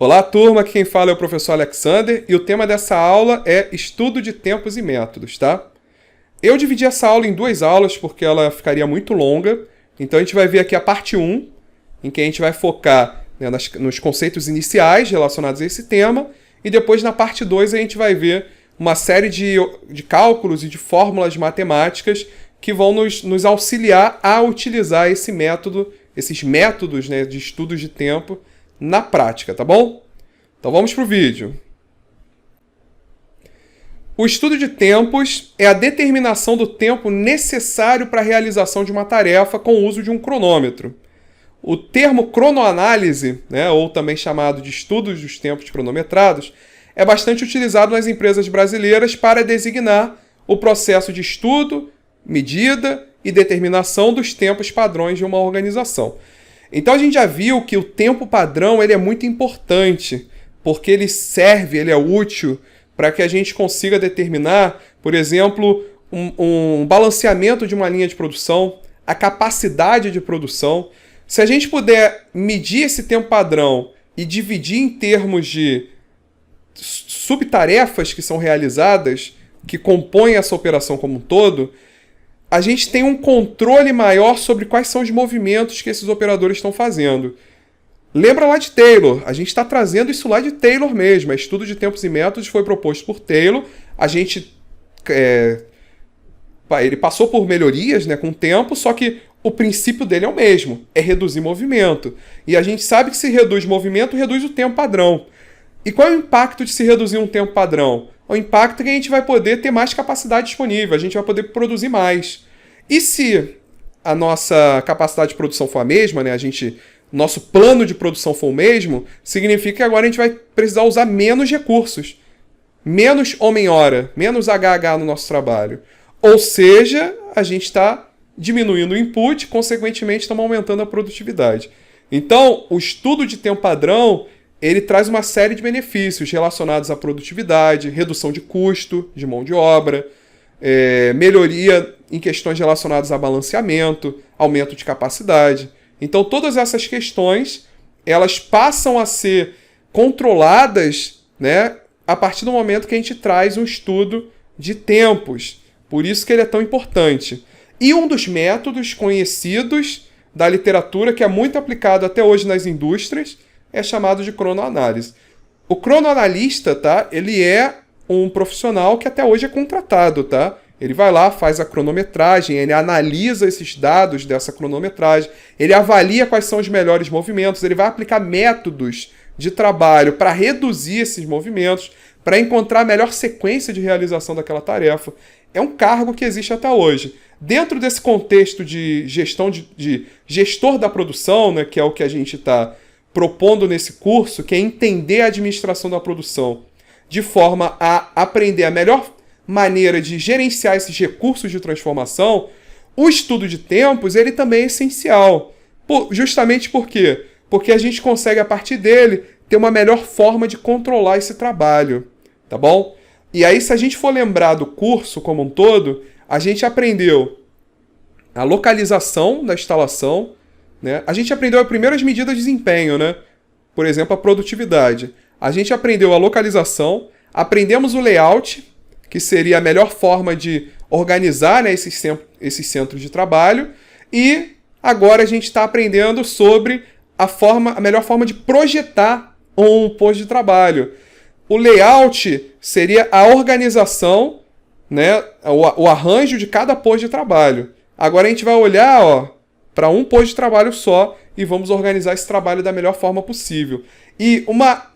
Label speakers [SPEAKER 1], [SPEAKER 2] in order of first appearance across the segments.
[SPEAKER 1] Olá, turma, aqui quem fala é o professor Alexander e o tema dessa aula é estudo de tempos e métodos, tá? Eu dividi essa aula em duas aulas porque ela ficaria muito longa, então a gente vai ver aqui a parte 1, em que a gente vai focar, né, nos conceitos iniciais relacionados a esse tema, e depois na parte 2 a gente vai ver uma série de cálculos e de fórmulas matemáticas que vão nos auxiliar a utilizar esse método, esses métodos, né, de estudos de tempo na prática, tá bom? Então vamos para o vídeo. O estudo de tempos é a determinação do tempo necessário para a realização de uma tarefa com o uso de um cronômetro. O termo cronoanálise, né, ou também chamado de estudos dos tempos cronometrados, é bastante utilizado nas empresas brasileiras para designar o processo de estudo, medida e determinação dos tempos padrões de uma organização. Então a gente já viu que o tempo padrão ele é muito importante, porque ele é útil para que a gente consiga determinar, por exemplo, um balanceamento de uma linha de produção, a capacidade de produção. Se a gente puder medir esse tempo padrão e dividir em termos de subtarefas que são realizadas, que compõem essa operação como um todo, a gente tem um controle maior sobre quais são os movimentos que esses operadores estão fazendo. Lembra lá de Taylor? A gente está trazendo isso lá de Taylor mesmo. Estudo de tempos e métodos foi proposto por Taylor. Ele passou por melhorias, né, com o tempo, só que o princípio dele é o mesmo, é reduzir movimento. E a gente sabe que se reduz movimento, reduz o tempo padrão. E qual é o impacto de se reduzir um tempo padrão? O impacto é que a gente vai poder ter mais capacidade disponível, a gente vai poder produzir mais. E se a nossa capacidade de produção for a mesma, né, nosso plano de produção for o mesmo, significa que agora a gente vai precisar usar menos recursos, menos homem-hora, menos HH no nosso trabalho. Ou seja, a gente está diminuindo o input, consequentemente estamos aumentando a produtividade. Então, o estudo de tempo padrão ele traz uma série de benefícios relacionados à produtividade, redução de custo de mão de obra, melhoria em questões relacionadas a balanceamento, aumento de capacidade. Então, todas essas questões elas passam a ser controladas, né, a partir do momento que a gente traz um estudo de tempos. Por isso que ele é tão importante. E um dos métodos conhecidos da literatura, que é muito aplicado até hoje nas indústrias, é chamado de cronoanálise. O cronoanalista, tá? Ele é um profissional que até hoje é contratado, tá? Ele vai lá, faz a cronometragem, ele analisa esses dados dessa cronometragem, ele avalia quais são os melhores movimentos, ele vai aplicar métodos de trabalho para reduzir esses movimentos, para encontrar a melhor sequência de realização daquela tarefa. É um cargo que existe até hoje. Dentro desse contexto de gestão de gestor da produção, né, que é o que a gente está propondo nesse curso, que é entender a administração da produção de forma a aprender a melhor maneira de gerenciar esses recursos de transformação, o estudo de tempos ele também é essencial. Justamente por quê? Porque a gente consegue, a partir dele, ter uma melhor forma de controlar esse trabalho, tá bom? E aí, se a gente for lembrar do curso como um todo, a gente aprendeu a localização da instalação, né? A gente aprendeu primeiro as medidas de desempenho, né? Por exemplo, a produtividade. A gente aprendeu a localização, aprendemos o layout, que seria a melhor forma de organizar, né, esses centros de trabalho, e agora a gente está aprendendo sobre a melhor forma de projetar um posto de trabalho. O layout seria a organização, né, o arranjo de cada posto de trabalho. Agora a gente vai olhar, para um posto de trabalho só e vamos organizar esse trabalho da melhor forma possível. E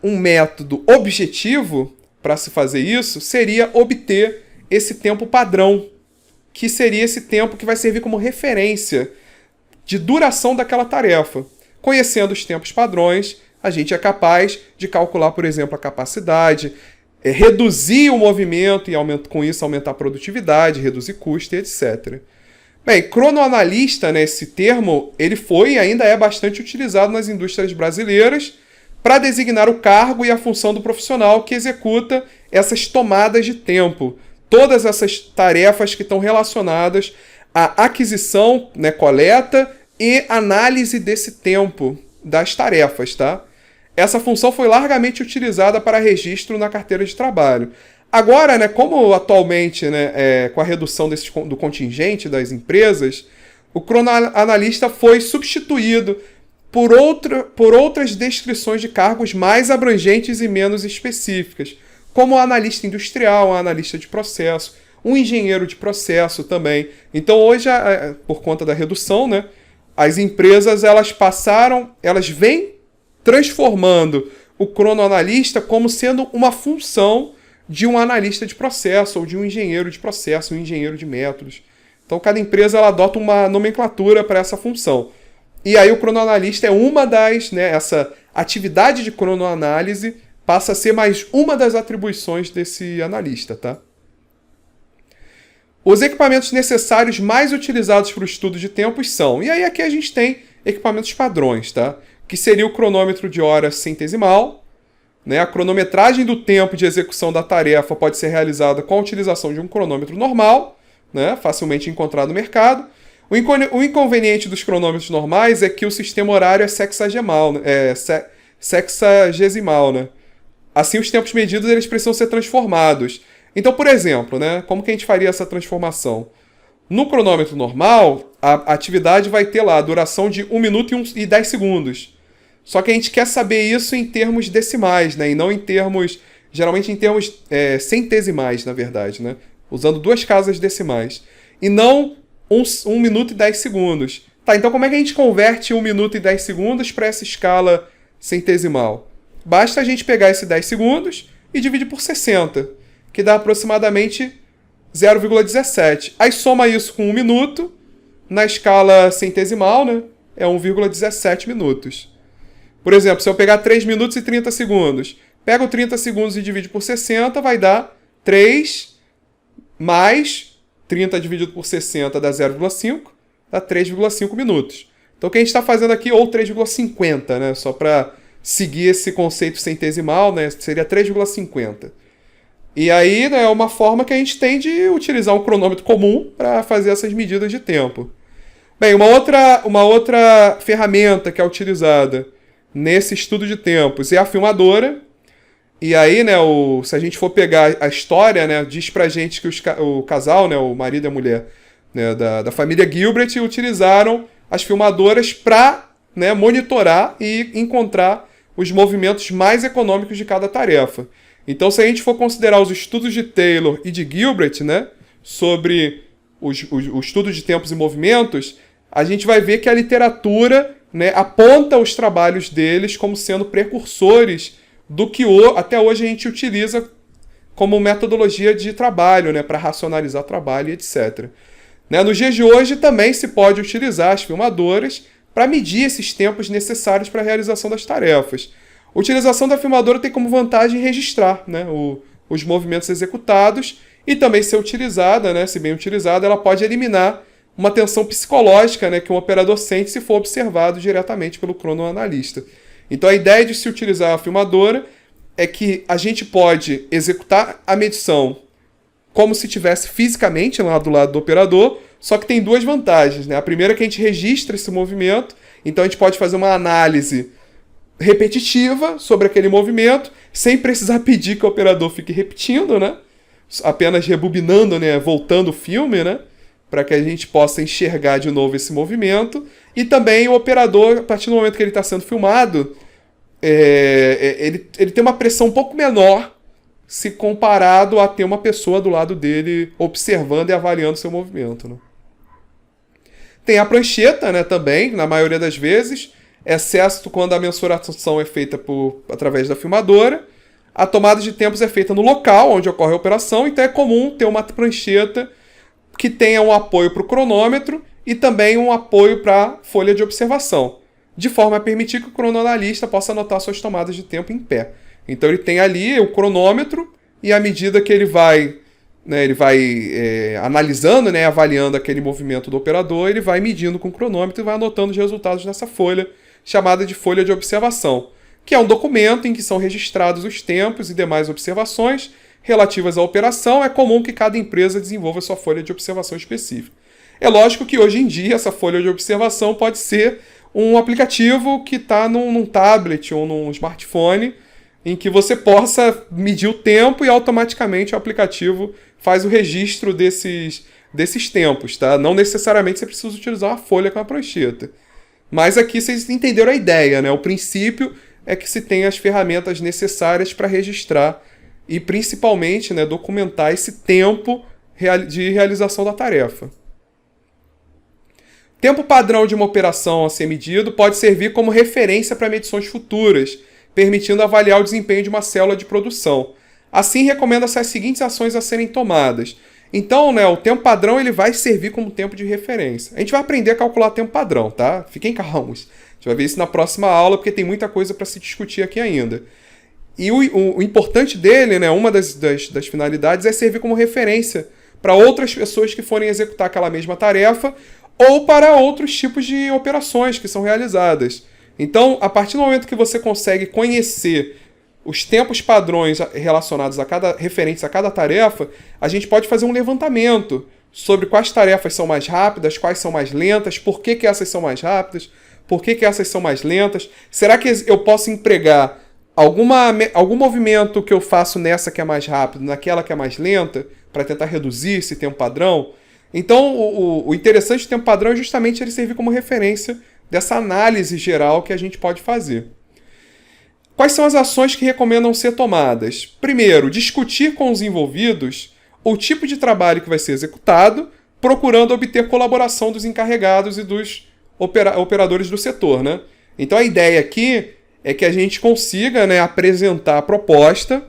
[SPEAKER 1] um método objetivo para se fazer isso seria obter esse tempo padrão, que seria esse tempo que vai servir como referência de duração daquela tarefa. Conhecendo os tempos padrões, a gente é capaz de calcular, por exemplo, a capacidade, reduzir o movimento e com isso aumentar a produtividade, reduzir custo, etc. Bem, cronoanalista, né, esse termo, ele foi e ainda é bastante utilizado nas indústrias brasileiras para designar o cargo e a função do profissional que executa essas tomadas de tempo. Todas essas tarefas que estão relacionadas à aquisição, né, coleta e análise desse tempo das tarefas, tá? essa função foi largamente utilizada para registro na carteira de trabalho. Agora, né, como atualmente, né, com a redução do contingente das empresas, o cronoanalista foi substituído por outras descrições de cargos mais abrangentes e menos específicas, como o analista industrial, o analista de processo, um engenheiro de processo também. Então hoje, por conta da redução, né, as empresas elas vêm transformando o cronoanalista como sendo uma função de um analista de processo ou de um engenheiro de processo, um engenheiro de métodos. Então cada empresa ela adota uma nomenclatura para essa função. E aí o cronoanalista é uma das, né, essa atividade de cronoanálise passa a ser mais uma das atribuições desse analista, tá? Os equipamentos necessários mais utilizados para o estudo de tempos são... E aí aqui a gente tem equipamentos padrões, tá? Que seria o cronômetro de hora centesimal, né? A cronometragem do tempo de execução da tarefa pode ser realizada com a utilização de um cronômetro normal, né? Facilmente encontrado no mercado. O inconveniente dos cronômetros normais é que o sistema horário é sexagesimal, né? Assim, os tempos medidos eles precisam ser transformados. Então, por exemplo, né, como que a gente faria essa transformação? No cronômetro normal, a atividade vai ter lá a duração de 1 minuto e 10 segundos. Só que a gente quer saber isso em termos decimais, né, e não em termos... Geralmente em termos centesimais, na verdade, né? Usando 2 casas decimais. E não 1 minuto e 10 segundos. Tá, então como é que a gente converte 1 minuto e 10 segundos para essa escala centesimal? Basta a gente pegar esse 10 segundos e dividir por 60, que dá aproximadamente 0,17. Aí soma isso com 1 minuto, na escala centesimal, né, é 1,17 minutos. Por exemplo, se eu pegar 3 minutos e 30 segundos, pego 30 segundos e divide por 60, vai dar 3 mais 30 dividido por 60 dá 0,5, dá 3,5 minutos. Então o que a gente está fazendo aqui, ou 3,50, né, só para seguir esse conceito centesimal, né, seria 3,50. E aí, né, é uma forma que a gente tem de utilizar um cronômetro comum para fazer essas medidas de tempo. Bem, uma outra ferramenta que é utilizada nesse estudo de tempos é a filmadora. E aí, né, se a gente for pegar a história, né, diz pra gente que o casal, né, o marido e a mulher, né, da família Gilbert utilizaram as filmadoras para, né, monitorar e encontrar os movimentos mais econômicos de cada tarefa. Então, se a gente for considerar os estudos de Taylor e de Gilbert, né, sobre o estudo de tempos e movimentos, a gente vai ver que a literatura, né, aponta os trabalhos deles como sendo precursores do que até hoje a gente utiliza como metodologia de trabalho, né, para racionalizar trabalho e etc. Né, nos dias de hoje também se pode utilizar as filmadoras para medir esses tempos necessários para a realização das tarefas. A utilização da filmadora tem como vantagem registrar, né, os movimentos executados e também ser utilizada, né, se bem utilizada, ela pode eliminar uma tensão psicológica, né, que um operador sente se for observado diretamente pelo cronoanalista. Então a ideia de se utilizar a filmadora é que a gente pode executar a medição como se estivesse fisicamente lá do lado do operador, só que tem 2 vantagens, né? A primeira é que a gente registra esse movimento, então a gente pode fazer uma análise repetitiva sobre aquele movimento, sem precisar pedir que o operador fique repetindo, né? Apenas rebobinando, né? Voltando o filme, né? Para que a gente possa enxergar de novo esse movimento. E também o operador, a partir do momento que ele está sendo filmado, ele tem uma pressão um pouco menor se comparado a ter uma pessoa do lado dele observando e avaliando seu movimento, né? Tem a prancheta, né, também, na maioria das vezes, exceto quando a mensuração é feita através da filmadora. A tomada de tempos é feita no local onde ocorre a operação, então é comum ter uma prancheta que tenha um apoio para o cronômetro e também um apoio para a folha de observação, de forma a permitir que o cronoanalista possa anotar suas tomadas de tempo em pé. Então ele tem ali o cronômetro e à medida que ele vai, né, analisando, né, avaliando aquele movimento do operador, ele vai medindo com o cronômetro e vai anotando os resultados nessa folha, chamada de folha de observação, que é um documento em que são registrados os tempos e demais observações relativas à operação. É comum que cada empresa desenvolva sua folha de observação específica. É lógico que hoje em dia essa folha de observação pode ser um aplicativo que está num tablet ou num smartphone, em que você possa medir o tempo e automaticamente o aplicativo faz o registro desses tempos, tá? Não necessariamente você precisa utilizar uma folha com a prancheta. Mas aqui vocês entenderam a ideia, né? O princípio é que se tem as ferramentas necessárias para registrar e principalmente, né, documentar esse tempo de realização da tarefa. Tempo padrão de uma operação a ser medido pode servir como referência para medições futuras, permitindo avaliar o desempenho de uma célula de produção. Assim, recomenda-se as seguintes ações a serem tomadas. Então, né, o tempo padrão ele vai servir como tempo de referência. A gente vai aprender a calcular tempo padrão, tá? Fiquem calmos. A gente vai ver isso na próxima aula, porque tem muita coisa para se discutir aqui ainda. E o importante dele, né, uma das finalidades é servir como referência para outras pessoas que forem executar aquela mesma tarefa ou para outros tipos de operações que são realizadas. Então, a partir do momento que você consegue conhecer os tempos padrões relacionados referentes a cada tarefa, a gente pode fazer um levantamento sobre quais tarefas são mais rápidas, quais são mais lentas, por que essas são mais rápidas, por que essas são mais lentas. Será que eu posso empregar algum movimento que eu faço nessa que é mais rápido, naquela que é mais lenta, para tentar reduzir esse tempo padrão? Então, o interessante do tempo padrão é justamente ele servir como referência dessa análise geral que a gente pode fazer. Quais são as ações que recomendam ser tomadas? Primeiro, discutir com os envolvidos o tipo de trabalho que vai ser executado, procurando obter colaboração dos encarregados e dos operadores do setor, né? Então, a ideia aqui é que a gente consiga, né, apresentar a proposta.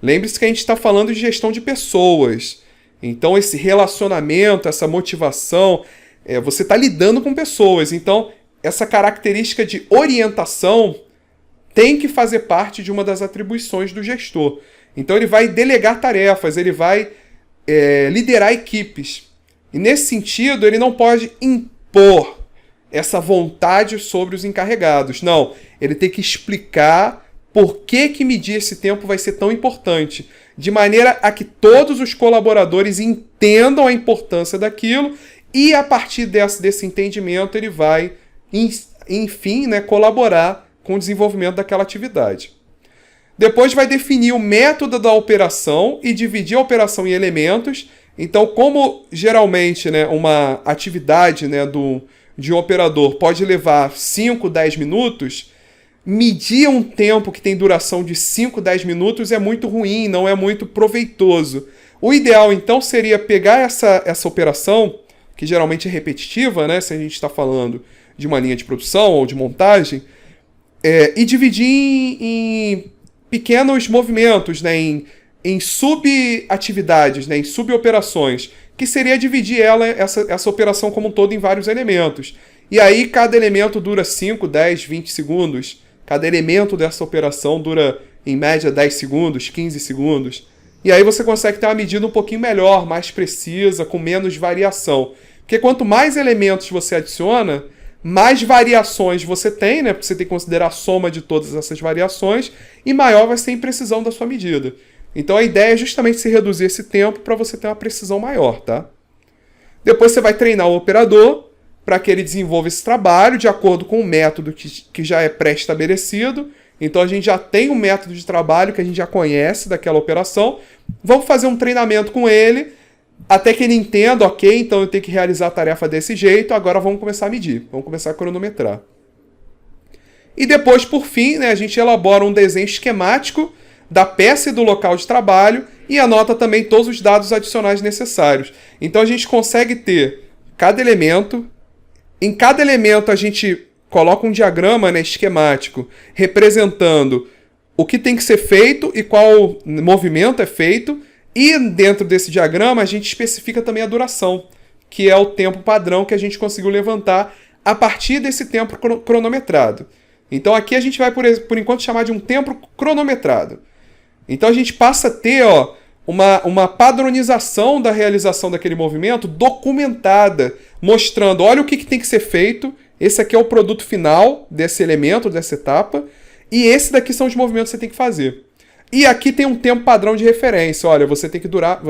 [SPEAKER 1] Lembre-se que a gente está falando de gestão de pessoas. Então, esse relacionamento, essa motivação, você está lidando com pessoas. Então, essa característica de orientação tem que fazer parte de uma das atribuições do gestor. Então, ele vai delegar tarefas, ele vai liderar equipes. E, nesse sentido, ele não pode impor essa vontade sobre os encarregados. Não, ele tem que explicar por que medir esse tempo vai ser tão importante, de maneira a que todos os colaboradores entendam a importância daquilo e, a partir desse entendimento, ele vai, enfim, né, colaborar com o desenvolvimento daquela atividade. Depois vai definir o método da operação e dividir a operação em elementos. Então, como geralmente, né, uma atividade, né, de um operador pode levar 5, 10 minutos, medir um tempo que tem duração de 5, 10 minutos é muito ruim, não é muito proveitoso. O ideal, então, seria pegar essa operação, que geralmente é repetitiva, né, se a gente está falando de uma linha de produção ou de montagem, e dividir em pequenos movimentos, né, em subatividades, né, em suboperações, que seria dividir essa operação como um todo em vários elementos. E aí cada elemento dura 5, 10, 20 segundos. Cada elemento dessa operação dura, em média, 10 segundos, 15 segundos. E aí você consegue ter uma medida um pouquinho melhor, mais precisa, com menos variação. Porque quanto mais elementos você adiciona, mais variações você tem, né? Porque você tem que considerar a soma de todas essas variações, e maior vai ser a imprecisão da sua medida. Então a ideia é justamente se reduzir esse tempo para você ter uma precisão maior, tá? Depois você vai treinar o operador para que ele desenvolva esse trabalho de acordo com o método que já é pré-estabelecido. Então a gente já tem um método de trabalho que a gente já conhece daquela operação. Vamos fazer um treinamento com ele até que ele entenda, ok, então eu tenho que realizar a tarefa desse jeito, agora vamos começar a medir, vamos começar a cronometrar. E depois, por fim, né, a gente elabora um desenho esquemático da peça e do local de trabalho e anota também todos os dados adicionais necessários. Então a gente consegue ter cada elemento. Em cada elemento a gente coloca um diagrama, né, esquemático representando o que tem que ser feito e qual movimento é feito. E dentro desse diagrama a gente especifica também a duração, que é o tempo padrão que a gente conseguiu levantar a partir desse tempo cronometrado. Então aqui a gente vai, por enquanto, chamar de um tempo cronometrado. Então a gente passa a ter uma padronização da realização daquele movimento documentada, mostrando, olha o que tem que ser feito, esse aqui é o produto final desse elemento, dessa etapa, e esse daqui são os movimentos que você tem que fazer. E aqui tem um tempo padrão de referência, olha, você tem que durar...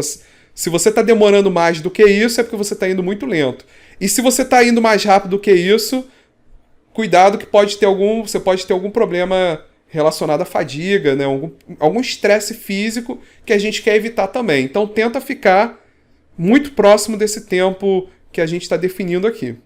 [SPEAKER 1] Se você está demorando mais do que isso, é porque você está indo muito lento. E se você está indo mais rápido do que isso, cuidado que você pode ter algum problema relacionado à fadiga, né? Algum estresse físico que a gente quer evitar também. Então tenta ficar muito próximo desse tempo que a gente está definindo aqui.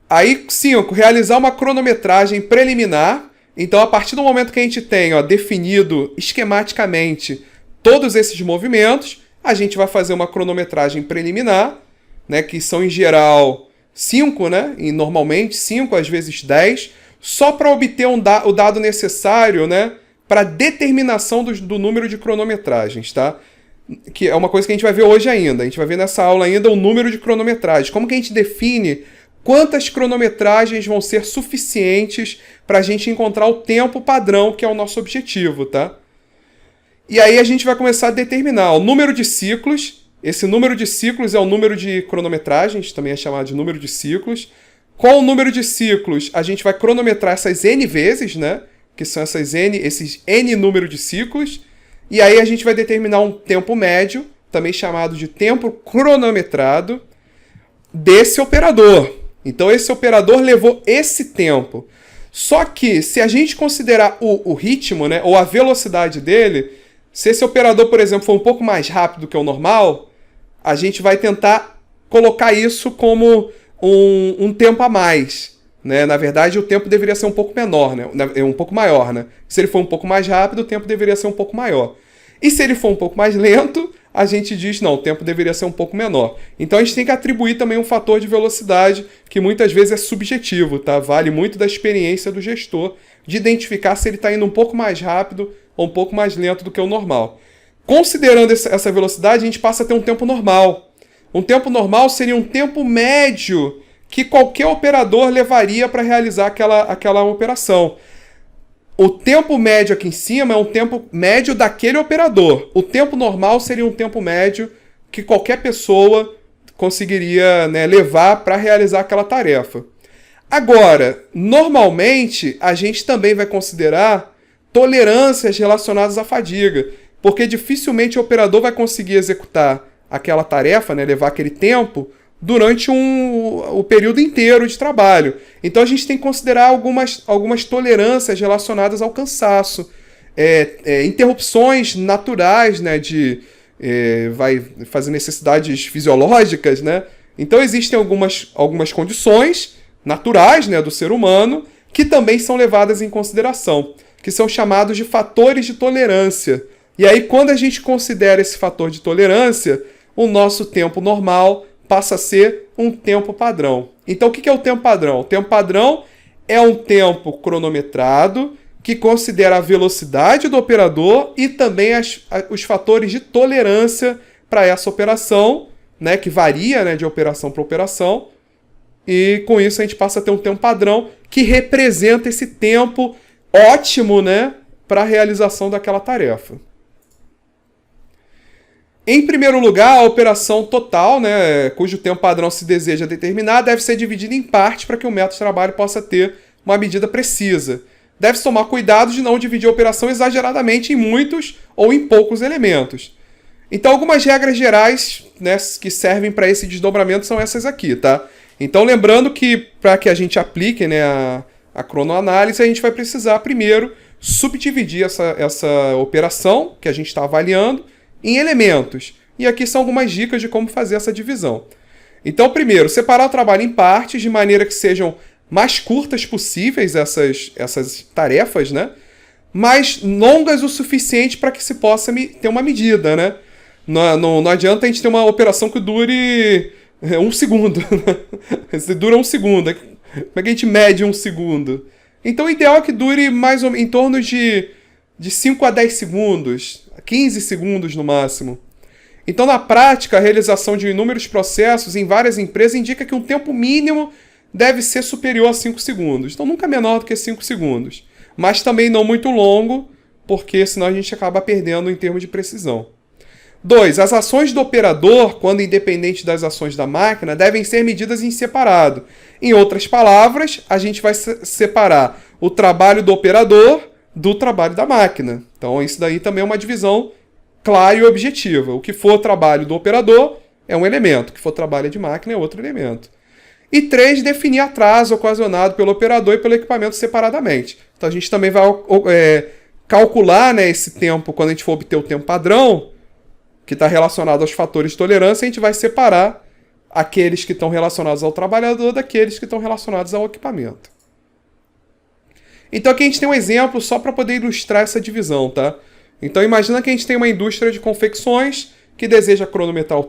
[SPEAKER 1] Aí, 5, realizar uma cronometragem preliminar. Então, a partir do momento que a gente tem definido esquematicamente todos esses movimentos, a gente vai fazer uma cronometragem preliminar, né, que são em geral 5, né, e normalmente 5, às vezes 10, só para obter o dado necessário, né, para determinação do número de cronometragens, tá? Que é uma coisa que a gente vai ver hoje ainda. A gente vai ver nessa aula ainda o número de cronometragens. Como que a gente define quantas cronometragens vão ser suficientes para a gente encontrar o tempo padrão, que é o nosso objetivo, tá? E aí a gente vai começar a determinar o número de ciclos. Esse número de ciclos é o número de cronometragens, também é chamado de número de ciclos. Com o número de ciclos, a gente vai cronometrar essas N vezes, né? Que são esses N número de ciclos. E aí a gente vai determinar um tempo médio, também chamado de tempo cronometrado, desse operador. Então esse operador levou esse tempo. Só que se a gente considerar o ritmo, né, ou a velocidade dele, se esse operador, por exemplo, for um pouco mais rápido que o normal, a gente vai tentar colocar isso como um tempo a mais. Né? Na verdade, o tempo deveria ser um pouco menor, né? Um pouco maior. Né? Se ele for um pouco mais rápido, o tempo deveria ser um pouco maior. E se ele for um pouco mais lento, a gente diz, não, o tempo deveria ser um pouco menor. Então a gente tem que atribuir também um fator de velocidade, que muitas vezes é subjetivo, tá? Vale muito da experiência do gestor de identificar se ele está indo um pouco mais rápido ou um pouco mais lento do que o normal. Considerando essa velocidade, a gente passa a ter um tempo normal. Um tempo normal seria um tempo médio que qualquer operador levaria para realizar aquela operação. O tempo médio aqui em cima é um tempo médio daquele operador. O tempo normal seria um tempo médio que qualquer pessoa conseguiria, né, levar para realizar aquela tarefa. Agora, normalmente, a gente também vai considerar tolerâncias relacionadas à fadiga, porque dificilmente o operador vai conseguir executar aquela tarefa, né, levar aquele tempo, durante o período inteiro de trabalho. Então a gente tem que considerar algumas tolerâncias relacionadas ao cansaço, interrupções naturais, né, vai fazer necessidades fisiológicas, né? Então existem algumas condições naturais, né, do ser humano que também são levadas em consideração, que são chamados de fatores de tolerância. E aí quando a gente considera esse fator de tolerância, o nosso tempo normal passa a ser um tempo padrão. Então, o que é o tempo padrão? O tempo padrão é um tempo cronometrado que considera a velocidade do operador e também os fatores de tolerância para essa operação, né, que varia, né, de operação para operação. E com isso a gente passa a ter um tempo padrão que representa esse tempo ótimo, né, para a realização daquela tarefa. Em primeiro lugar, a operação total, né, cujo tempo padrão se deseja determinar, deve ser dividida em partes para que o método de trabalho possa ter uma medida precisa. Deve-se tomar cuidado de não dividir a operação exageradamente em muitos ou em poucos elementos. Então, algumas regras gerais, né, que servem para esse desdobramento são essas aqui, tá? Então, lembrando que para que a gente aplique, né, a cronoanálise, a gente vai precisar primeiro subdividir essa operação que a gente está avaliando em elementos. E aqui são algumas dicas de como fazer essa divisão. Então, primeiro, separar o trabalho em partes de maneira que sejam mais curtas possíveis essas tarefas, né? Mas longas o suficiente para que se possa ter uma medida, né? Não adianta a gente ter uma operação que dure 1 segundo. Se dura 1 segundo, como é que a gente mede 1 segundo? Então, o ideal é que dure mais ou menos em torno de 5 a 10 segundos, 15 segundos no máximo. Então, na prática, a realização de inúmeros processos em várias empresas indica que um tempo mínimo deve ser superior a 5 segundos. Então, nunca menor do que 5 segundos. Mas também não muito longo, porque senão a gente acaba perdendo em termos de precisão. 2. As ações do operador, quando independente das ações da máquina, devem ser medidas em separado. Em outras palavras, a gente vai separar o trabalho do operador do trabalho da máquina. Então, isso daí também é uma divisão clara e objetiva. O que for trabalho do operador é um elemento, o que for trabalho de máquina é outro elemento. E 3, definir atraso ocasionado pelo operador e pelo equipamento separadamente. Então a gente também vai calcular, né, esse tempo, quando a gente for obter o tempo padrão, que está relacionado aos fatores de tolerância, a gente vai separar aqueles que estão relacionados ao trabalhador daqueles que estão relacionados ao equipamento. Então aqui a gente tem um exemplo só para poder ilustrar essa divisão, tá? Então imagina que a gente tem uma indústria de confecções que deseja cronometrar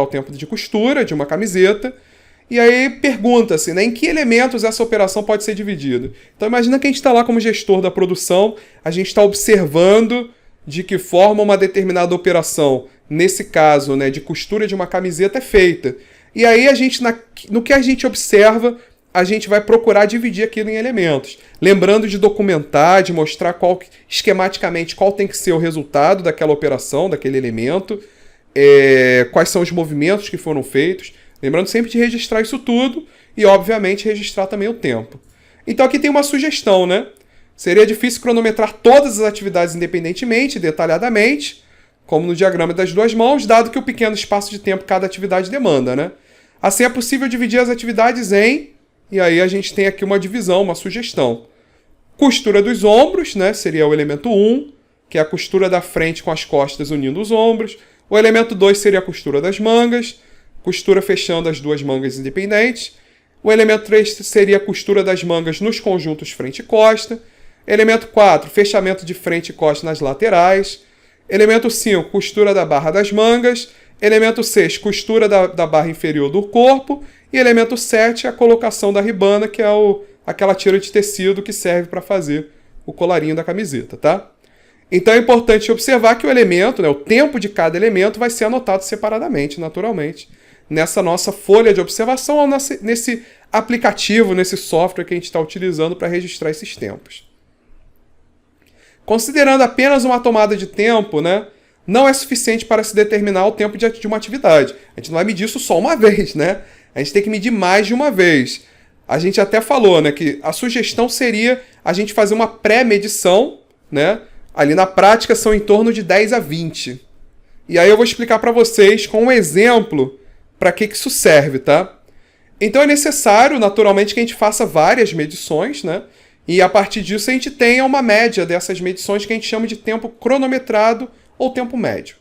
[SPEAKER 1] o tempo de costura de uma camiseta, e aí pergunta-se, né, em que elementos essa operação pode ser dividida. Então imagina que a gente está lá como gestor da produção, a gente está observando de que forma uma determinada operação, nesse caso, né, de costura de uma camiseta, é feita. E aí a gente, no que a gente observa, a gente vai procurar dividir aquilo em elementos. Lembrando de documentar, de mostrar esquematicamente qual tem que ser o resultado daquela operação, daquele elemento, quais são os movimentos que foram feitos. Lembrando sempre de registrar isso tudo e, obviamente, registrar também o tempo. Então aqui tem uma sugestão, né? Seria difícil cronometrar todas as atividades independentemente, detalhadamente, como no diagrama das duas mãos, dado que o pequeno espaço de tempo que cada atividade demanda, né? Assim é possível dividir as atividades em... E aí a gente tem aqui uma divisão, uma sugestão. Costura dos ombros, né? Seria o elemento 1, que é a costura da frente com as costas unindo os ombros. O elemento 2 seria a costura das mangas, costura fechando as duas mangas independentes. O elemento 3 seria a costura das mangas nos conjuntos frente e costa. Elemento 4, fechamento de frente e costa nas laterais. Elemento 5, costura da barra das mangas. Elemento 6, costura da barra inferior do corpo. E elemento 7, a colocação da ribana, que é aquela tira de tecido que serve para fazer o colarinho da camiseta, tá? Então é importante observar que o elemento, né, o tempo de cada elemento vai ser anotado separadamente, naturalmente, nessa nossa folha de observação ou nesse aplicativo, nesse software que a gente está utilizando para registrar esses tempos. Considerando apenas uma tomada de tempo, né, não é suficiente para se determinar o tempo de uma atividade. A gente não vai medir isso só uma vez, né? A gente tem que medir mais de uma vez. A gente até falou, né, que a sugestão seria a gente fazer uma pré-medição, né? Ali na prática são em torno de 10 a 20. E aí eu vou explicar para vocês com um exemplo para que isso serve, tá? Então é necessário, naturalmente, que a gente faça várias medições, né? E a partir disso a gente tenha uma média dessas medições que a gente chama de tempo cronometrado ou tempo médio.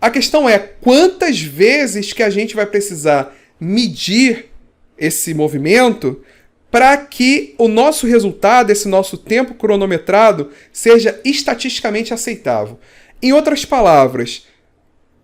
[SPEAKER 1] A questão é quantas vezes que a gente vai precisar medir esse movimento para que o nosso resultado, esse nosso tempo cronometrado, seja estatisticamente aceitável. Em outras palavras,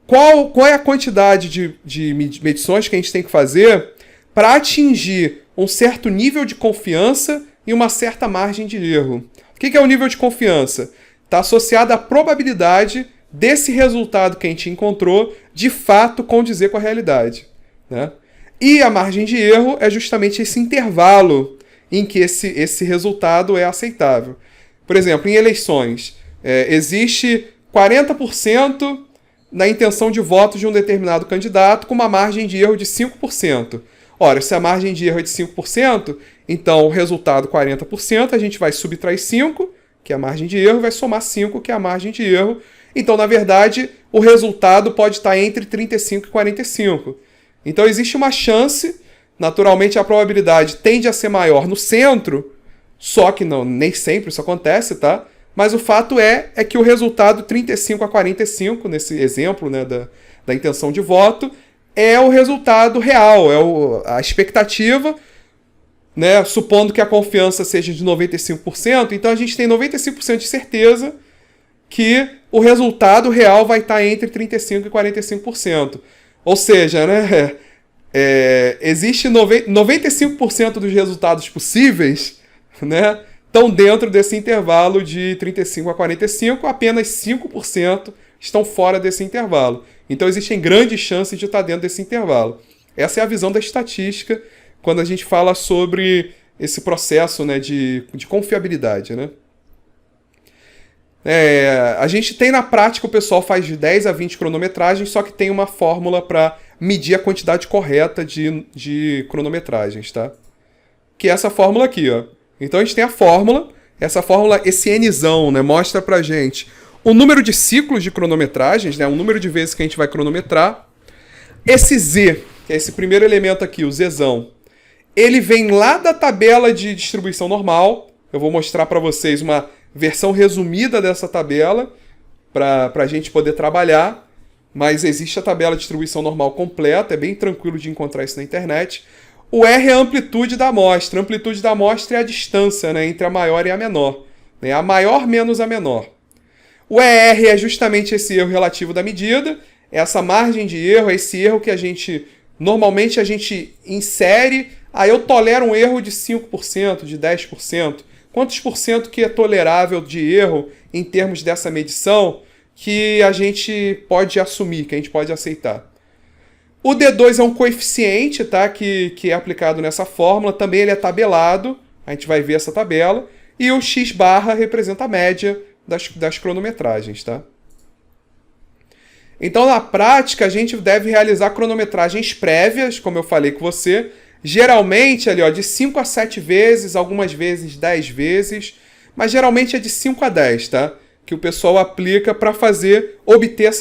[SPEAKER 1] qual é a quantidade de medições que a gente tem que fazer para atingir um certo nível de confiança e uma certa margem de erro? O que é o nível de confiança? Está associado à probabilidade desse resultado que a gente encontrou de fato condizer com a realidade, né? E a margem de erro é justamente esse intervalo em que esse resultado é aceitável. Por exemplo, em eleições, existe 40% na intenção de voto de um determinado candidato com uma margem de erro de 5%. Ora, se a margem de erro é de 5%, então o resultado 40%, a gente vai subtrair 5%, que é a margem de erro, e vai somar 5%, que é a margem de erro. Então, na verdade, o resultado pode estar entre 35% e 45%. Então existe uma chance, naturalmente a probabilidade tende a ser maior no centro, só que não, nem sempre isso acontece, tá? Mas o fato é que o resultado 35 a 45, nesse exemplo, né, da intenção de voto, é o resultado real, a expectativa, né, supondo que a confiança seja de 95%, então a gente tem 95% de certeza que o resultado real vai estar entre 35% e 45%. Ou seja, né, existe 95% dos resultados possíveis, né, estão dentro desse intervalo de 35 a 45, apenas 5% estão fora desse intervalo. Então existem grandes chances de estar dentro desse intervalo. Essa é a visão da estatística quando a gente fala sobre esse processo, né, de confiabilidade, né? A gente tem na prática, o pessoal faz de 10 a 20 cronometragens, só que tem uma fórmula para medir a quantidade correta de cronometragens, tá? Que é essa fórmula aqui, ó. Então a gente tem a fórmula, essa fórmula, esse Nzão, né, mostra pra gente o número de ciclos de cronometragens, né, o número de vezes que a gente vai cronometrar. Esse Z que é esse primeiro elemento aqui, o Zzão, ele vem lá da tabela de distribuição normal. Eu vou mostrar para vocês uma versão resumida dessa tabela para a gente poder trabalhar, mas existe a tabela de distribuição normal completa, é bem tranquilo de encontrar isso na internet. O R é a amplitude da amostra. A amplitude da amostra é a distância, né, entre a maior e a menor. Né, a maior menos a menor. O ER é justamente esse erro relativo da medida, essa margem de erro, é esse erro que normalmente a gente insere. Aí eu tolero um erro de 5%, de 10%. Quantos por cento que é tolerável de erro em termos dessa medição que a gente pode assumir, que a gente pode aceitar? O D2 é um coeficiente, tá, que é aplicado nessa fórmula. Também ele é tabelado, a gente vai ver essa tabela. E o X barra representa a média das cronometragens. Tá? Então, na prática, a gente deve realizar cronometragens prévias, como eu falei com você, geralmente ali, ó, de 5 a 7 vezes, algumas vezes 10 vezes, mas geralmente é de 5 a 10, tá? Que o pessoal aplica para obter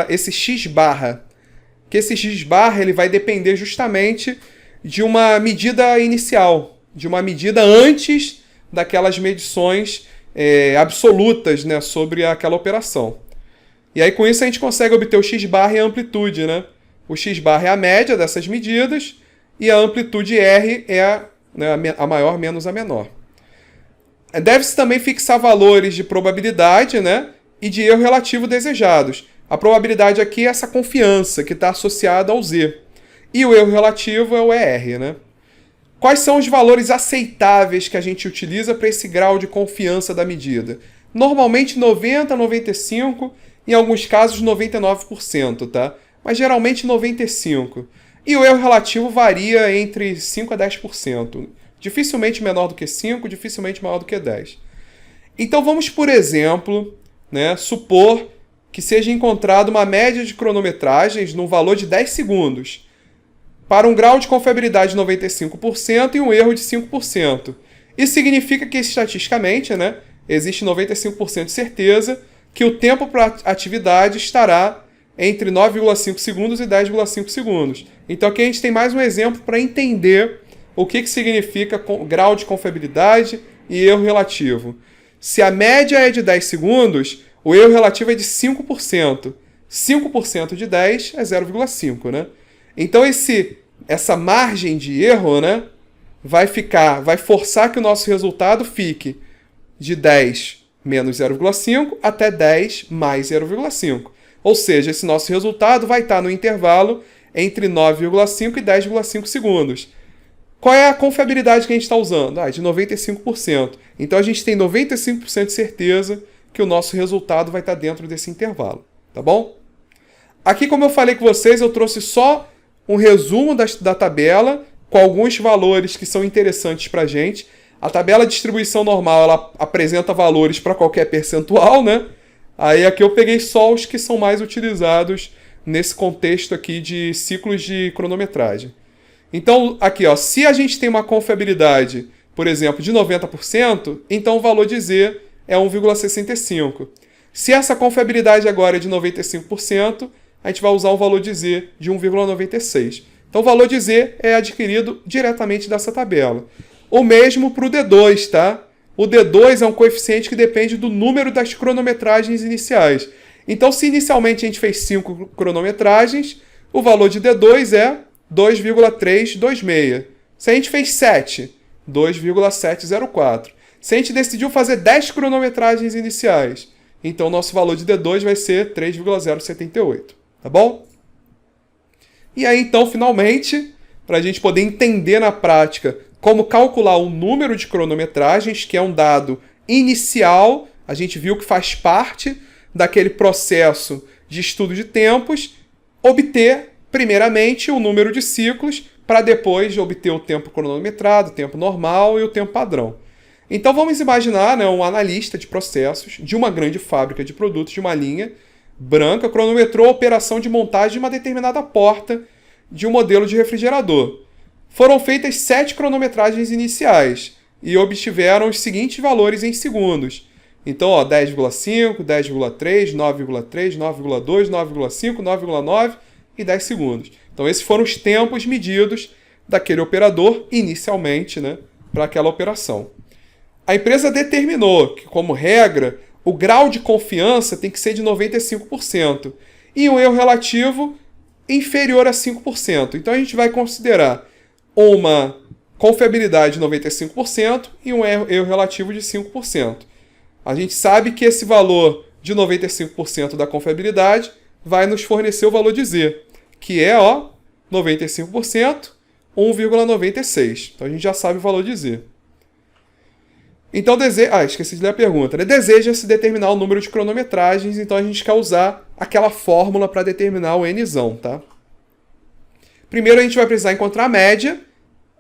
[SPEAKER 1] esse X barra. Que esse X barra ele vai depender justamente de uma medida inicial, de uma medida antes daquelas medições absolutas, né, sobre aquela operação. E aí com isso a gente consegue obter o X barra e a amplitude, né? O X barra é a média dessas medidas e a amplitude R é a maior menos a menor. Deve-se também fixar valores de probabilidade, né, e de erro relativo desejados. A probabilidade aqui é essa confiança que está associada ao Z. E o erro relativo é o ER, né? Quais são os valores aceitáveis que a gente utiliza para esse grau de confiança da medida? Normalmente 90%, 95%, em alguns casos 99%, tá? Mas geralmente 95%. E o erro relativo varia entre 5% a 10%. Dificilmente menor do que 5%, dificilmente maior do que 10%. Então vamos, por exemplo, né, supor que seja encontrada uma média de cronometragens no valor de 10 segundos, para um grau de confiabilidade de 95% e um erro de 5%. Isso significa que, estatisticamente, né, existe 95% de certeza que o tempo para atividade estará entre 9,5 segundos e 10,5 segundos. Então aqui a gente tem mais um exemplo para entender o que significa grau de confiabilidade e erro relativo. Se a média é de 10 segundos, o erro relativo é de 5%. 5% de 10 é 0,5, né? Então essa margem de erro, né, vai forçar que o nosso resultado fique de 10 menos 0,5 até 10 mais 0,5. Ou seja, esse nosso resultado vai estar no intervalo entre 9,5 e 10,5 segundos. Qual é a confiabilidade que a gente está usando? De 95%. Então a gente tem 95% de certeza que o nosso resultado vai estar dentro desse intervalo. Tá bom? Aqui, como eu falei com vocês, eu trouxe só um resumo da tabela com alguns valores que são interessantes para a gente. A tabela de distribuição normal ela apresenta valores para qualquer percentual, né? Aí aqui eu peguei só os que são mais utilizados nesse contexto aqui de ciclos de cronometragem. Então, aqui, ó, se a gente tem uma confiabilidade, por exemplo, de 90%, então o valor de Z é 1,65. Se essa confiabilidade agora é de 95%, a gente vai usar o valor de Z de 1,96. Então o valor de Z é adquirido diretamente dessa tabela. O mesmo para o D2, tá? O D2 é um coeficiente que depende do número das cronometragens iniciais. Então, se inicialmente a gente fez 5 cronometragens, o valor de D2 é 2,326. Se a gente fez 7, 2,704. Se a gente decidiu fazer 10 cronometragens iniciais, então nosso valor de D2 vai ser 3,078. Tá bom? E aí, então, finalmente, para a gente poder entender na prática como calcular o número de cronometragens, que é um dado inicial, a gente viu que faz parte daquele processo de estudo de tempos, obter, primeiramente, o número de ciclos, para depois obter o tempo cronometrado, o tempo normal e o tempo padrão. Então vamos imaginar, né, um analista de processos de uma grande fábrica de produtos de uma linha branca cronometrou a operação de montagem de uma determinada porta de um modelo de refrigerador. Foram feitas 7 cronometragens iniciais e obtiveram os seguintes valores em segundos. Então, 10,5, 10,3, 9,3, 9,2, 9,5, 9,9 e 10 segundos. Então esses foram os tempos medidos daquele operador inicialmente, né, para aquela operação. A empresa determinou que, como regra, o grau de confiança tem que ser de 95% e um erro relativo inferior a 5%. Então a gente vai considerar uma confiabilidade de 95% e um erro relativo de 5%. A gente sabe que esse valor de 95% da confiabilidade vai nos fornecer o valor de Z, que é 95%, 1,96. Então a gente já sabe o valor de Z. Então, esqueci de ler a pergunta. Né? Deseja-se determinar o número de cronometragens, então a gente quer usar aquela fórmula para determinar o Nzão, tá? Primeiro a gente vai precisar encontrar a média.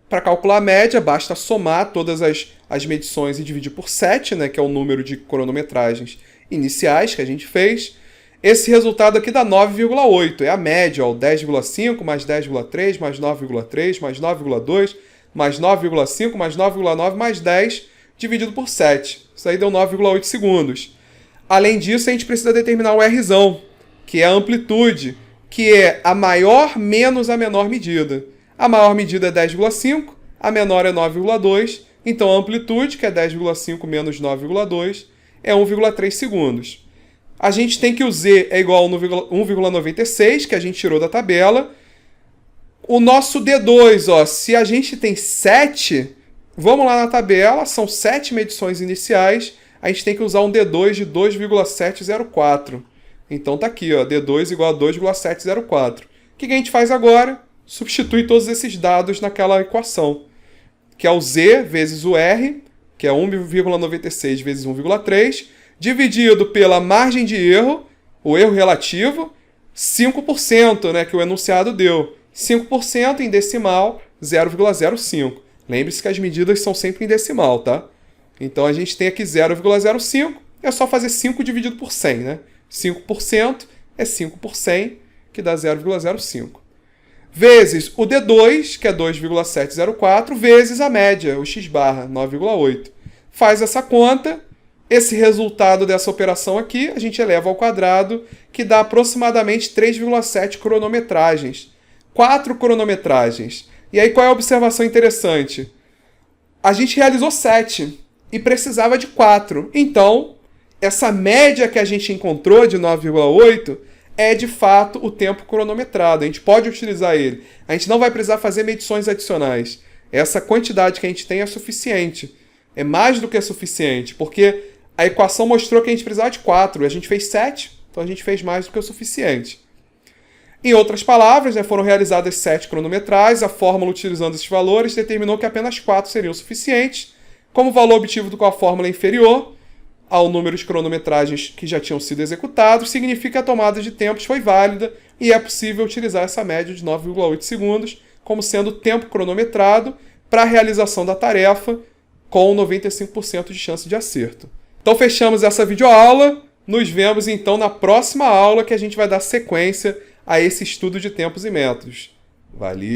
[SPEAKER 1] Para calcular a média, basta somar todas as medições e dividir por 7, né, que é o número de cronometragens iniciais que a gente fez. Esse resultado aqui dá 9,8. É a média, o 10,5 mais 10,3 mais 9,3 mais 9,2 mais 9,5 mais 9,9 mais 10 dividido por 7. Isso aí deu 9,8 segundos. Além disso, a gente precisa determinar o Rzão, que é a amplitude, que é a maior menos a menor medida. A maior medida é 10,5, a menor é 9,2, então a amplitude, que é 10,5 menos 9,2, é 1,3 segundos. A gente tem que o Z é igual a 1,96, que a gente tirou da tabela. O nosso D2, se a gente tem 7, vamos lá na tabela, são 7 medições iniciais, a gente tem que usar um D2 de 2,704. Então tá aqui, D2 igual a 2,704. O que a gente faz agora? Substitui todos esses dados naquela equação, que é o Z vezes o R, que é 1,96 vezes 1,3, dividido pela margem de erro, o erro relativo, 5%, né, que o enunciado deu. 5% em decimal, 0,05. Lembre-se que as medidas são sempre em decimal, tá? Então a gente tem aqui 0,05, é só fazer 5 dividido por 100, né? 5% é 5 por 100, que dá 0,05. Vezes o D2, que é 2,704, vezes a média, o x-barra, 9,8. Faz essa conta, esse resultado dessa operação aqui, a gente eleva ao quadrado, que dá aproximadamente 3,7 cronometragens. 4 cronometragens. E aí qual é a observação interessante? A gente realizou 7 e precisava de 4. Então, essa média que a gente encontrou de 9,8 é de fato o tempo cronometrado. A gente pode utilizar ele. A gente não vai precisar fazer medições adicionais. Essa quantidade que a gente tem é suficiente. É mais do que suficiente, porque a equação mostrou que a gente precisava de 4 e a gente fez 7, então a gente fez mais do que o suficiente. Em outras palavras, foram realizadas 7 cronometragens, a fórmula utilizando esses valores determinou que apenas 4 seriam suficientes. Como o valor obtido com a fórmula é inferior ao número de cronometragens que já tinham sido executados, significa que a tomada de tempos foi válida e é possível utilizar essa média de 9,8 segundos como sendo o tempo cronometrado para a realização da tarefa com 95% de chance de acerto. Então fechamos essa videoaula, nos vemos então na próxima aula que a gente vai dar sequência a esse estudo de tempos e métodos. Valeu!